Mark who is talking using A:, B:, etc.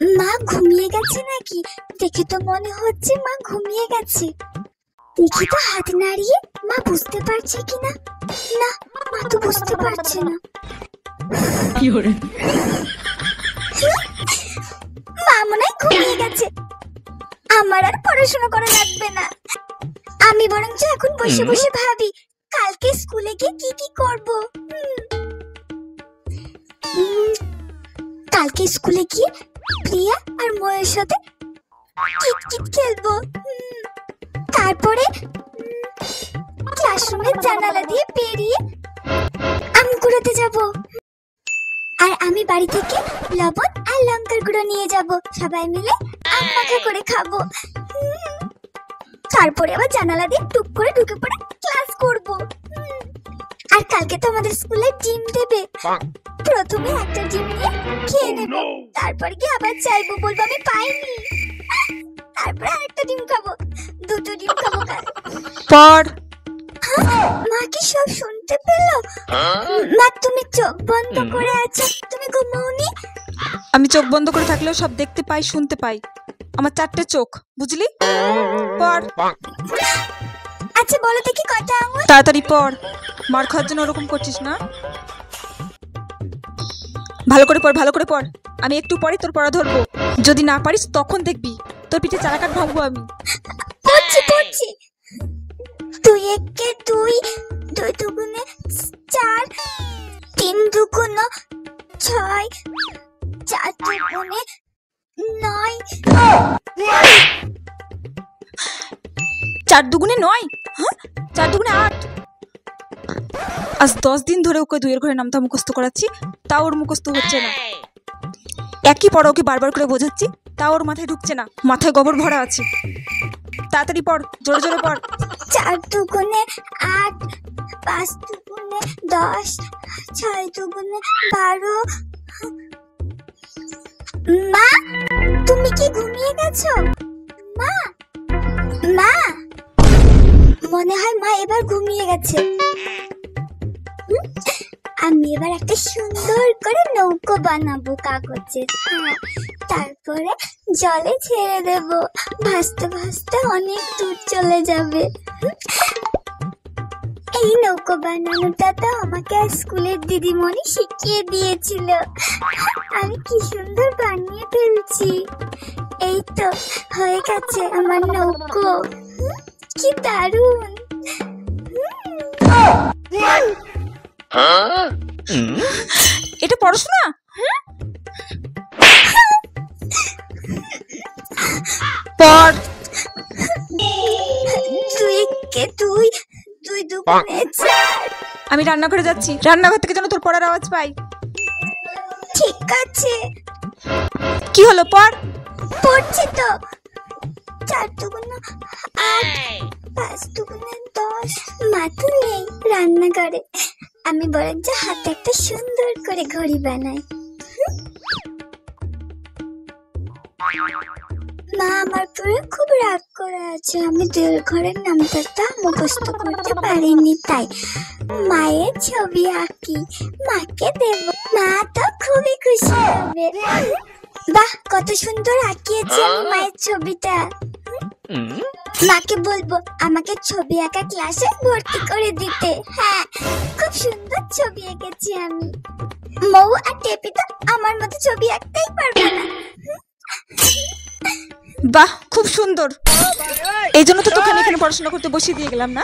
A: মা ঘুমিয়ে গেছে নাকি? দেখে তো মনে হচ্ছে মা ঘুমিয়ে গেছে। দেখি তো হাত নাড়িয়ে মা বুঝতে পারছে কিনা। না, মা তো বুঝতে পারছে না। মা মনে হয় ঘুমিয়ে গেছে। আমার আর পড়াশোনা করা লাগবে না। আমি বরঞ্চ এখন বসে বসে ভাবি কালকে স্কুলে গিয়ে কি কি করব। কালকে স্কুলে গিয়ে প্রিয়া আর ময়ের সাথে কিতকিত খেলবো। তারপরে ক্লাসরুমের জানালা দিয়ে বেরিয়ে আম কুড়াতে যাব। আর আমি বাড়ি থেকে লবণ আর লঙ্কার গুঁড়ো নিয়ে যাব। সবাই মিলে আম মাখা করে খাবো। তারপরে আবার জানালা দিয়ে টুক করে ঢুকে পড়ে ক্লাস করব। আর কালকে তো আমাদের স্কুলে ডিম দেবে। প্রথমে একটা ডিম নিয়ে খেয়ে নেব, তারপর কি আবার চাইবো, বলবো আমি পাইনি। তারপরে আরেকটা ডিম খাবো, দুটো ডিম খাবো।
B: পর
A: মা কি সব শুনতে পেলো? মা তুমি চোখ বন্ধ করে আছো, তুমি ঘুমাওনি?
B: আমি চোখ বন্ধ করে থাকলেও সব দেখতে পাই, শুনতে পাই। আমার চারটে চোখ, বুঝলি? পর।
A: আচ্ছা বলো দেখি কটা আঙুল?
B: তাড়াতাড়ি পর, মার খাওয়ার জন্য ওরকম করছিস না। ভালো করে পড়, ভালো করে পড়। আমি একটু পরে তোর পড়া ধরবো। যদি না পারিস তখন দেখবি তোর পিঠে চারাকাঠ ভাঙবো আমি।
A: পড়ছি পড়ছি। 2 একে 2, 2 দুগুণে 4, 3 দুগুণে 6, 4 দুগুণে 9।
B: 4 দুগুণে 9? হ্যাঁ, 4 দুগুণে 8। আজ 10 দিন ধরে ওকে 2 এর ঘরে নামটা মুখস্থ করাচ্ছি, তাও ওর মুখস্থ হচ্ছে না। একই পড়া ওকে বারবার করে বোঝাচ্ছি, তাও ওর মাথায় ঢুকছে না। মাথায় গোবর ভরা আছে। তাড়াতাড়ি পড়, জোরে জোরে পড়।
A: 4 দুগুণে 8, 5 দুগুণে 10, 6 দুগুণে 12। মা তুমি কি ঘুমিয়ে গেছো? মা মা মনে হয় মা এবার ঘুমিয়ে গেছে। আমি এবার একটা সুন্দর করে নৌকো বানাবো কাগজের। তারপরে জলে ছেড়ে দেব, ভাসতে ভাসতে অনেক দূর চলে যাবে। এই নৌকো বানানোটা তো আমাকে স্কুলের দিদিমণি শিখিয়ে দিয়েছিল। আমি কি সুন্দর বানিয়ে ফেলছি। এই তো হয়ে গেছে আমার নৌকো। কি দারুণ!
B: এটা পড়াশোনা? পড়।
A: 2 একে 2, 2 দুগুণে 4।
B: আমি রান্নাঘরে যাচ্ছি, রান্নাঘর থেকে যেন তোর পড়ার আওয়াজ পাই।
A: ঠিক আছে।
B: কি হলো? পড়।
A: পড়ছি তো। 4 দুগুণে 8, 5 দুগুণে 10। মা তো নেই রান্নাঘরে। আমি বরঞ্চ হাতে একটা সুন্দর করে ঘড়ি বানাই। মা আমার পুরো খুব রাগ করে আছে। আমি 2 এর ঘরের নামটা মুখস্থ করতে পারিনি, তাই মায়ের ছবি আঁকি, মাকে দেব। মা তো খুবই খুশি হবে। বাহ, কত সুন্দর আঁকিয়েছি আমি মায়ের ছবিটা। মাকে বলবো আমাকে ছবি আঁকা ক্লাসে ভর্তি করে দিতে। হ্যাঁ, খুব সুন্দর ছবি এঁকেছি আমি। মৌ আর টেপি তো আমার মতো ছবি আঁকতেই পারবে না।
B: বাহ, খুব সুন্দর। এই জন্য তো তোকে এখানে পড়াশোনা করতে বসিয়ে দিয়ে গেলাম না।